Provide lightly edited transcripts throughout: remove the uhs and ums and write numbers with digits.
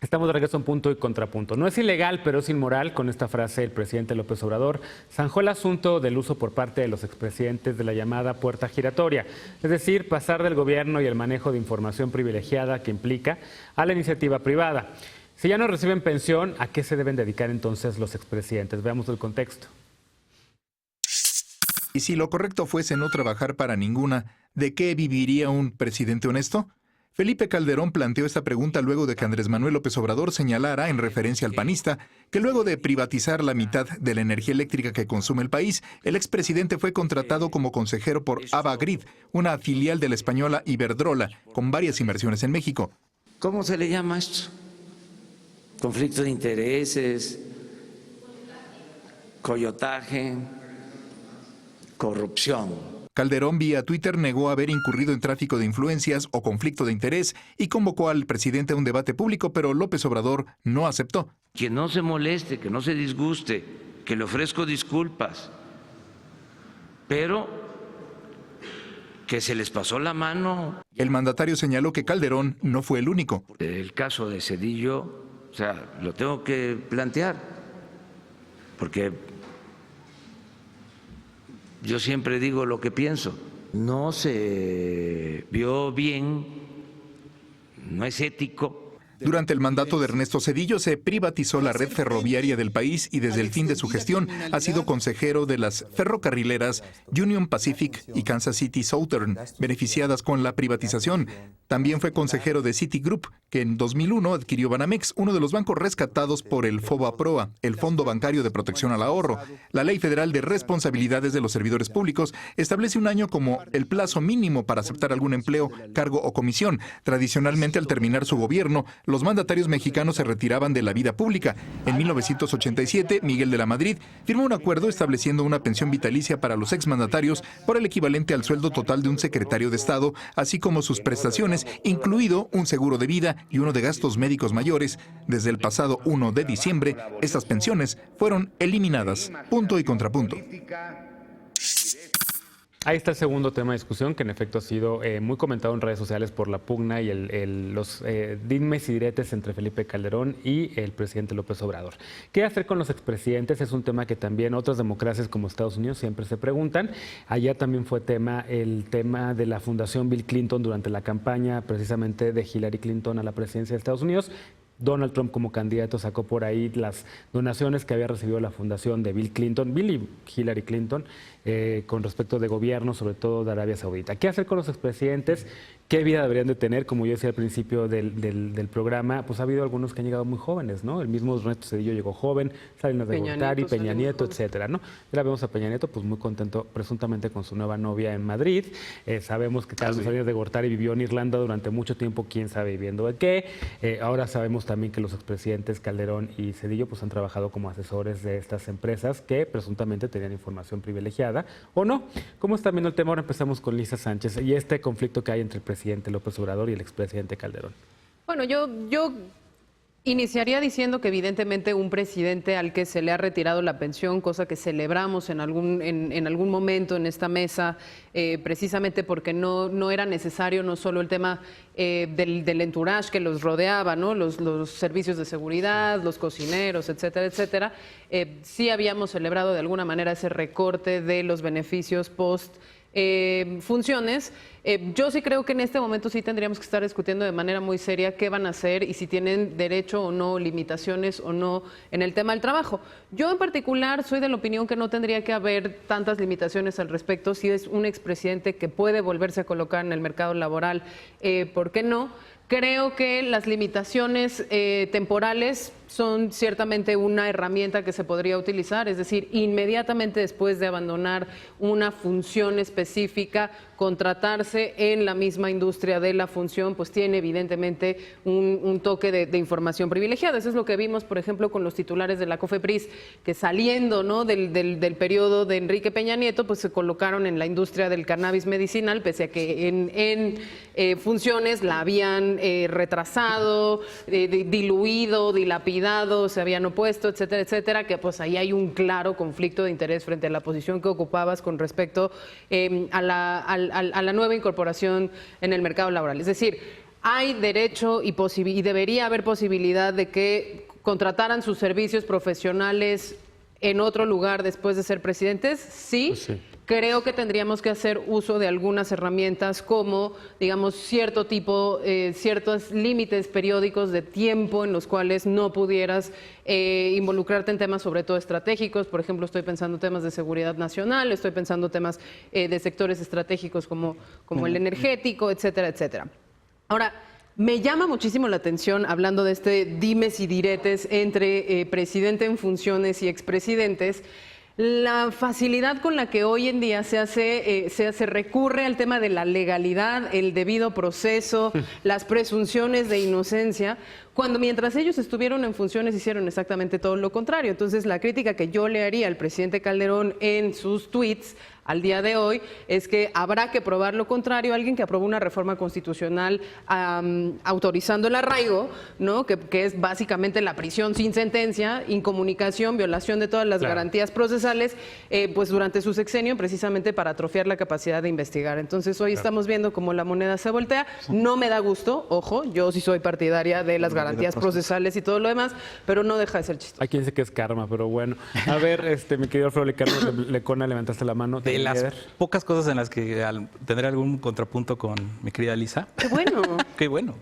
Estamos de regreso en Punto y Contrapunto. No es ilegal, pero es inmoral. Con esta frase, el presidente López Obrador zanjó el asunto del uso por parte de los expresidentes de la llamada puerta giratoria, es decir, pasar del gobierno y el manejo de información privilegiada que implica a la iniciativa privada. Si ya no reciben pensión, ¿a qué se deben dedicar entonces los expresidentes? Veamos el contexto. Y si lo correcto fuese no trabajar para ninguna, ¿de qué viviría un presidente honesto? Felipe Calderón planteó esta pregunta luego de que Andrés Manuel López Obrador señalara, en referencia al panista, que luego de privatizar la mitad de la energía eléctrica que consume el país, el expresidente fue contratado como consejero por Avangrid, una filial de la española Iberdrola, con varias inversiones en México. ¿Cómo se le llama esto? Conflicto de intereses, coyotaje, corrupción. Calderón vía Twitter negó haber incurrido en tráfico de influencias o conflicto de interés y convocó al presidente a un debate público, pero López Obrador no aceptó. Que no se moleste, que no se disguste, que le ofrezco disculpas, pero que se les pasó la mano. El mandatario señaló que Calderón no fue el único. El caso de Zedillo, o sea, lo tengo que plantear, porque yo siempre digo lo que pienso. No se vio bien, no es ético. Durante el mandato de Ernesto Zedillo se privatizó la red ferroviaria del país y desde el fin de su gestión ha sido consejero de las ferrocarrileras Union Pacific y Kansas City Southern, beneficiadas con la privatización. También fue consejero de Citigroup, que en 2001 adquirió Banamex, uno de los bancos rescatados por el FOBAPROA, el Fondo Bancario de Protección al Ahorro. La Ley Federal de Responsabilidades de los Servidores Públicos establece un año como el plazo mínimo para aceptar algún empleo, cargo o comisión. Tradicionalmente, al terminar su gobierno, los mandatarios mexicanos se retiraban de la vida pública. En 1987, Miguel de la Madrid firmó un acuerdo estableciendo una pensión vitalicia para los exmandatarios por el equivalente al sueldo total de un secretario de Estado, así como sus prestaciones, incluido un seguro de vida y uno de gastos médicos mayores. Desde el pasado 1 de diciembre, estas pensiones fueron eliminadas. Punto y contrapunto. Ahí está el segundo tema de discusión, que en efecto ha sido muy comentado en redes sociales por la pugna y los dimes y diretes entre Felipe Calderón y el presidente López Obrador. ¿Qué hacer con los expresidentes? Es un tema que también otras democracias como Estados Unidos siempre se preguntan. Allá también fue el tema de la Fundación Bill Clinton durante la campaña precisamente de Hillary Clinton a la presidencia de Estados Unidos. Donald Trump como candidato sacó por ahí las donaciones que había recibido la fundación de Bill Clinton, Bill y Hillary Clinton, con respecto de gobierno, sobre todo de Arabia Saudita. ¿Qué hacer con los expresidentes? ¿Qué vida deberían de tener? Como yo decía al principio del programa, pues ha habido algunos que han llegado muy jóvenes, ¿no? El mismo Ernesto Zedillo llegó joven, Salinas de Gortari, Peña Nieto, etcétera, ¿no? Ya vemos a Peña Nieto pues muy contento presuntamente con su nueva novia en Madrid. Sabemos que Carlos Salinas de Gortari vivió en Irlanda durante mucho tiempo, quién sabe viviendo de qué. Ahora sabemos también que los expresidentes Calderón y Zedillo pues han trabajado como asesores de estas empresas que presuntamente tenían información privilegiada, ¿o no? ¿Cómo está viendo el tema? Ahora empezamos con Lisa Sánchez y este conflicto que hay entre el presidente López Obrador y el expresidente Calderón. Bueno, yo iniciaría diciendo que evidentemente un presidente al que se le ha retirado la pensión, cosa que celebramos en algún momento en esta mesa, precisamente porque no era necesario no solo el tema del entourage que los rodeaba, ¿no? Los servicios de seguridad, los cocineros, etcétera, etcétera. Sí habíamos celebrado de alguna manera ese recorte de los beneficios post funciones. Yo sí creo que en este momento sí tendríamos que estar discutiendo de manera muy seria qué van a hacer y si tienen derecho o no, limitaciones o no en el tema del trabajo. Yo en particular soy de la opinión que no tendría que haber tantas limitaciones al respecto. Si es un expresidente que puede volverse a colocar en el mercado laboral, ¿por qué no? Creo que las limitaciones temporales son ciertamente una herramienta que se podría utilizar, es decir, inmediatamente después de abandonar una función específica, contratarse en la misma industria de la función, pues tiene evidentemente un toque de información privilegiada. Eso es lo que vimos, por ejemplo, con los titulares de la COFEPRIS, que saliendo, ¿no?, del periodo de Enrique Peña Nieto, pues se colocaron en la industria del cannabis medicinal, pese a que en funciones la habían retrasado, diluido, dilapidado, se habían opuesto, etcétera, etcétera, que pues ahí hay un claro conflicto de interés frente a la posición que ocupabas con respecto a la nueva incorporación en el mercado laboral. Es decir, hay derecho y debería haber posibilidad de que contrataran sus servicios profesionales en otro lugar después de ser presidentes? Sí. Pues sí. Creo que tendríamos que hacer uso de algunas herramientas como, digamos, ciertos límites periódicos de tiempo en los cuales no pudieras involucrarte en temas sobre todo estratégicos. Por ejemplo, estoy pensando en temas de seguridad nacional, estoy pensando en temas de sectores estratégicos como el energético, etcétera, etcétera. Ahora, me llama muchísimo la atención, hablando de este dimes y diretes entre presidente en funciones y expresidentes, la facilidad con la que hoy en día se recurre al tema de la legalidad, el debido proceso, las presunciones de inocencia, cuando mientras ellos estuvieron en funciones hicieron exactamente todo lo contrario. Entonces, la crítica que yo le haría al presidente Calderón en sus tweets al día de hoy es que habrá que probar lo contrario. Alguien que aprobó una reforma constitucional autorizando el arraigo, ¿no? que es básicamente la prisión sin sentencia, incomunicación, violación de todas las garantías procesales, pues durante su sexenio, precisamente para atrofiar la capacidad de investigar. Entonces, hoy estamos viendo cómo la moneda se voltea. No me da gusto, ojo, yo sí soy partidaria de las garantías procesales y todo lo demás, pero no deja de ser chistoso. Hay quien dice que es karma, pero bueno. A ver, mi querido Alfredo Lecona, levantaste la mano. De las pocas cosas en las que tendré algún contrapunto con mi querida Lisa. ¡Qué bueno! ¡Qué bueno!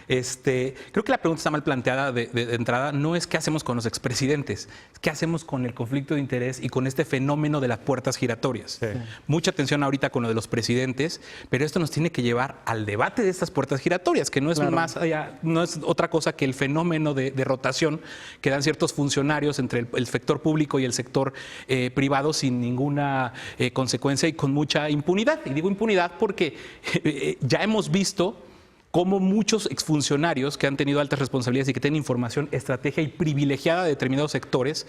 Creo que la pregunta está mal planteada de entrada. No es qué hacemos con los expresidentes, es qué hacemos con el conflicto de interés y con este fenómeno de las puertas giratorias. Sí. Mucha atención ahorita con lo de los presidentes, pero esto nos tiene que llevar al debate de estas puertas giratorias, que no es más allá, no es otra cosa que el fenómeno de rotación que dan ciertos funcionarios entre el sector público y el sector privado sin ninguna consecuencia y con mucha impunidad. Y digo impunidad porque ya hemos visto cómo muchos exfuncionarios que han tenido altas responsabilidades y que tienen información, estrategia y privilegiada de determinados sectores,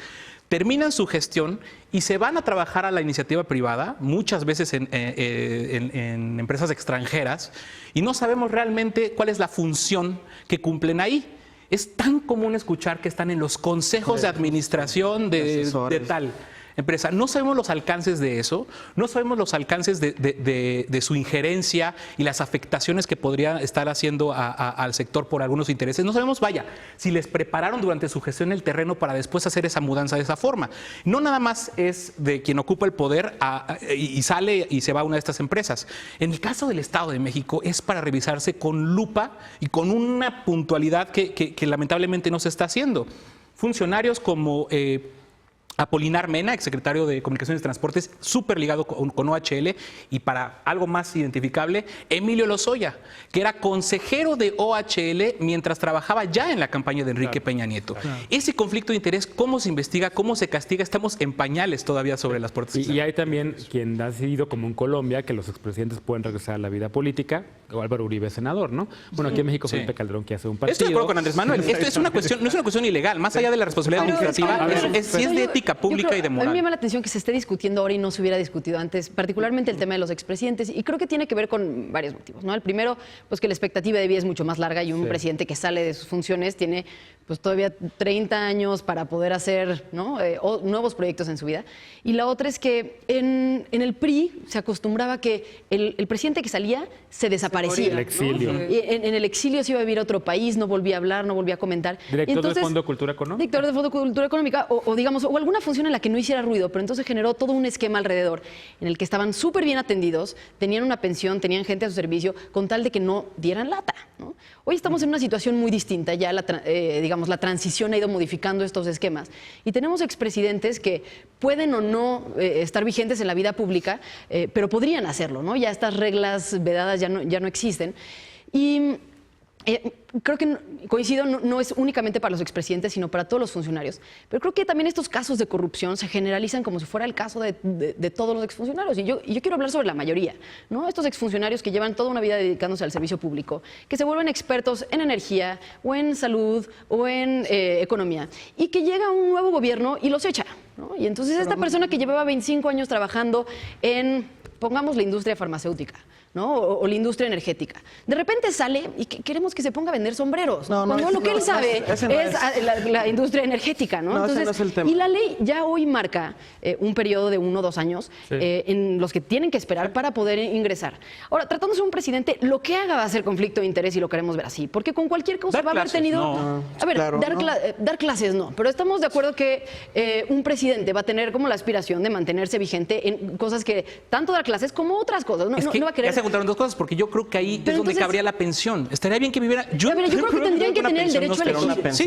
terminan su gestión y se van a trabajar a la iniciativa privada, muchas veces en empresas extranjeras, y no sabemos realmente cuál es la función que cumplen ahí. Es tan común escuchar que están en los consejos de administración de tal empresa. No sabemos los alcances de eso, no sabemos los alcances de su injerencia y las afectaciones que podría estar haciendo al sector por algunos intereses. No sabemos, vaya, si les prepararon durante su gestión el terreno para después hacer esa mudanza de esa forma. No nada más es de quien ocupa el poder y sale y se va a una de estas empresas. En el caso del Estado de México es para revisarse con lupa y con una puntualidad que lamentablemente no se está haciendo. Funcionarios como Apolinar Mena, exsecretario de Comunicaciones y Transportes, súper ligado con OHL, y para algo más identificable, Emilio Lozoya, que era consejero de OHL mientras trabajaba ya en la campaña de Enrique Peña Nieto. Ese conflicto de interés, ¿cómo se investiga, cómo se castiga? Estamos en pañales todavía sobre las puertas. Y hay también quien ha decidido, como en Colombia, que los expresidentes pueden regresar a la vida política, o Álvaro Uribe, senador, ¿no? Bueno, aquí en México Felipe Calderón, que hace un partido. Estoy de acuerdo con Andrés Manuel. Esto es una cuestión, no es una cuestión ilegal, más allá de la responsabilidad administrativa, si es de ética pública y de moral. A mí me llama la atención que se esté discutiendo ahora y no se hubiera discutido antes, particularmente el tema de los expresidentes, y creo que tiene que ver con varios motivos, ¿no? El primero, pues que la expectativa de vida es mucho más larga y un presidente que sale de sus funciones tiene pues todavía 30 años para poder hacer, ¿no? Nuevos proyectos en su vida. Y la otra es que en el PRI se acostumbraba que el presidente que salía se desaparecía. El exilio. ¿no? En el exilio se iba a vivir a otro país, no volvía a hablar, no volvía a comentar. Director del Fondo de Cultura Económica. Director del Fondo de Cultura Económica, o alguna función en la que no hiciera ruido, pero entonces generó todo un esquema alrededor en el que estaban súper bien atendidos, tenían una pensión, tenían gente a su servicio, con tal de que no dieran lata, ¿no? Hoy estamos en una situación muy distinta, ya la transición ha ido modificando estos esquemas y tenemos expresidentes que pueden o no estar vigentes en la vida pública, pero podrían hacerlo, ¿no? Ya estas reglas vedadas ya no existen. Y creo que coincido, no es únicamente para los expresidentes, sino para todos los funcionarios. Pero creo que también estos casos de corrupción se generalizan como si fuera el caso de todos los exfuncionarios. Y yo quiero hablar sobre la mayoría, ¿no? Estos exfuncionarios que llevan toda una vida dedicándose al servicio público, que se vuelven expertos en energía, o en salud, o en economía, y que llega un nuevo gobierno y los echa, ¿no? Y entonces esta persona que llevaba 25 años trabajando en pongamos la industria farmacéutica, ¿no? O la industria energética. De repente sale y queremos que se ponga a vender sombreros. Cuando lo que él sabe es la industria energética, ¿no? Entonces, ese no es el tema. Y la ley ya hoy marca un periodo de 1 o 2 años en los que tienen que esperar para poder ingresar. Ahora, tratándose de un presidente, lo que haga va a ser conflicto de interés y lo queremos ver así, porque con cualquier cosa Dar va a haber clases, tenido... no. A ver, Claro, dar clases no, pero estamos de acuerdo que un presidente va a tener como la aspiración de mantenerse vigente en cosas que tanto dar clases como otras cosas. No, Es que no va a querer... ya se juntaron dos cosas, porque yo creo que ahí Pero es donde entonces- cabría la pensión. Estaría bien que viviera... A ver, yo creo que tendrían que tener el derecho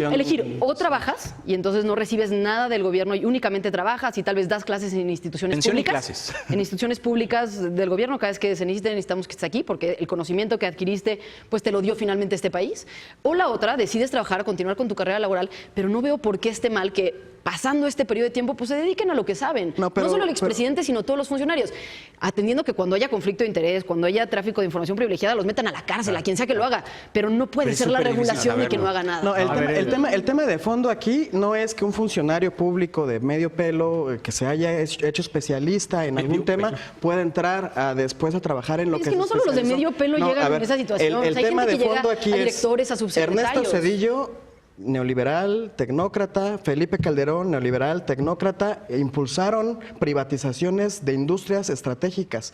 a elegir o trabajas y entonces no recibes nada del gobierno y únicamente trabajas y tal vez das clases en instituciones Pensión y públicas. clases. En instituciones públicas del gobierno, cada vez que se necesite, necesitamos que estés aquí porque el conocimiento que adquiriste pues te lo dio finalmente este país. O la otra, decides trabajar, continuar con tu carrera laboral, pero no veo por qué esté mal que pasando este periodo de tiempo, pues se dediquen a lo que saben. No solo el expresidente, sino todos los funcionarios. Atendiendo que cuando haya conflicto de interés, cuando haya tráfico de información privilegiada, los metan a la cárcel, a quien sea que lo haga. Pero no puede Pero es ser la súper difícil regulación y que saberlo. no haga nada. No, el tema de fondo aquí no es que un funcionario público de medio pelo que se haya hecho especialista en algún tema pueda entrar después a trabajar en lo Es que que no solo los de medio pelo llegan en esa situación. El Hay tema gente de que llega fondo aquí a es directores, a subsecretarios. Ernesto Zedillo, neoliberal, tecnócrata, Felipe Calderón, neoliberal, tecnócrata, impulsaron privatizaciones de industrias estratégicas.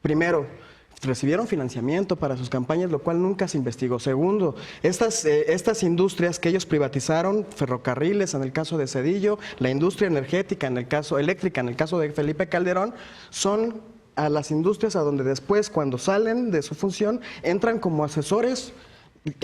Primero, recibieron financiamiento para sus campañas, lo cual nunca se investigó. Segundo, estas industrias que ellos privatizaron, ferrocarriles en el caso de Zedillo, la industria energética eléctrica en el caso de Felipe Calderón, son a las industrias a donde después, cuando salen de su función, entran como asesores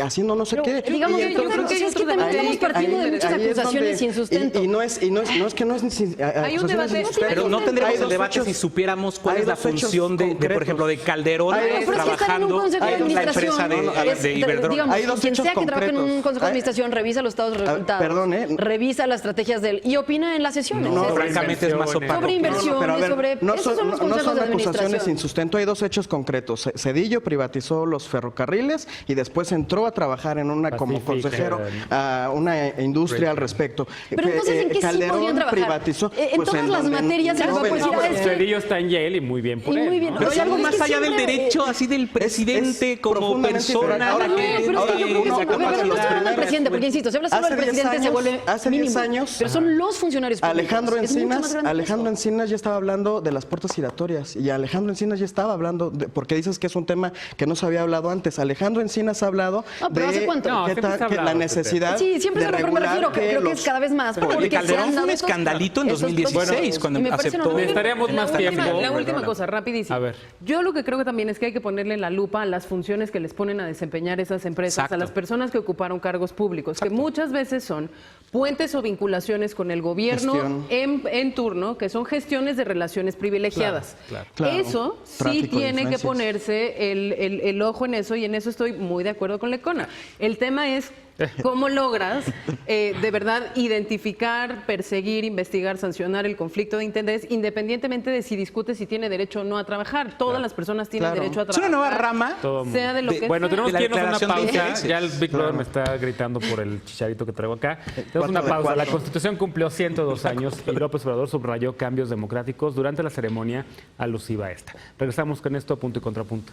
haciendo no sé Pero, qué. digamos, Y yo creo entonces, que es que también estamos partiendo de muchas ahí es acusaciones donde- sin sustento. Y no es que no es Hay un debate- Pero no Hay tendríamos el dos debate hechos- si supiéramos cuál hay es la dos hechos función de, por concretos. ejemplo, de Calderón Hay dos- Pero es que estar en un trabajando consejo de en la administración, empresa de Iberdrola. digamos, Hay dos quien hechos sea que trabaje en un concretos. consejo de administración, revisa los estados de resultados, perdón, revisa las estrategias de él y opina en las sesiones. No, Es- francamente es más opaco. sobre inversiones, pero a ver, sobre... no esos son, son los no consejos son de acusaciones administración. sin sustento. Hay dos hechos concretos. Zedillo privatizó los ferrocarriles y después entró a trabajar en una como Pacific, consejero a una industria al respecto. Pero entonces, ¿en qué sí Calderón podrían trabajar? privatizó. En pues, todas las donde materias se les va a bueno, decir, bueno, es que- Cedillo está en Yale y muy bien por Y él. muy bien. ¿no? Pero O hay sea, algo es más que allá del siempre, derecho, así del presidente como profundamente persona. diferente. Ahora, No, pero es que yo creo que uno- a ver, pero no estoy hablando del presidente, porque insisto, si hablas solo Hace del 10 presidente se años- vuelve hace 10 mínimo. años- Pero son los funcionarios públicos. Alejandro Es mucho más Encinas, grande que Alejandro eso. Encinas ya estaba hablando de las puertas giratorias y Alejandro Encinas ya estaba hablando, porque dices que es un tema que no se había hablado antes. Alejandro Encinas ha hablado No, pero ¿hace cuánto? No, que siempre se ha que la hablado de ese necesidad Sí, siempre de se lo pero me regular refiero, creo que es los- cada vez más. Oye, porque se Calderón han fue dado un estos- escandalito en estos 2016 procesos. cuando Y me parece aceptó. normal. Necesitaríamos más tiempo. La última Perdona. cosa, rapidísimo. A ver. Yo lo que creo que también es que hay que ponerle la lupa a las funciones que les ponen a desempeñar esas empresas, Exacto. a las personas que ocuparon cargos públicos, que muchas veces son puentes o vinculaciones con el gobierno Gestión. en turno, que son gestiones de relaciones privilegiadas. Claro. Eso sí Tráfico de tiene que influencias. ponerse el ojo en eso y en eso estoy muy de acuerdo con Lecona. El tema es cómo logras de verdad identificar, perseguir, investigar, sancionar el conflicto de interés, independientemente de si discute si tiene derecho o no a trabajar. Todas las personas tienen Claro. derecho a Es una trabajar. nueva rama. Todo mundo. Sea de lo que Bueno, sea. tenemos De la que irnos a una declaración de pausa. intereses. Ya el Big Brother me está gritando por el chicharito que traigo acá. Tenemos una pausa. La Constitución cumplió 102 años y López Obrador subrayó cambios democráticos durante la ceremonia alusiva a esta. Regresamos con esto a punto y contrapunto.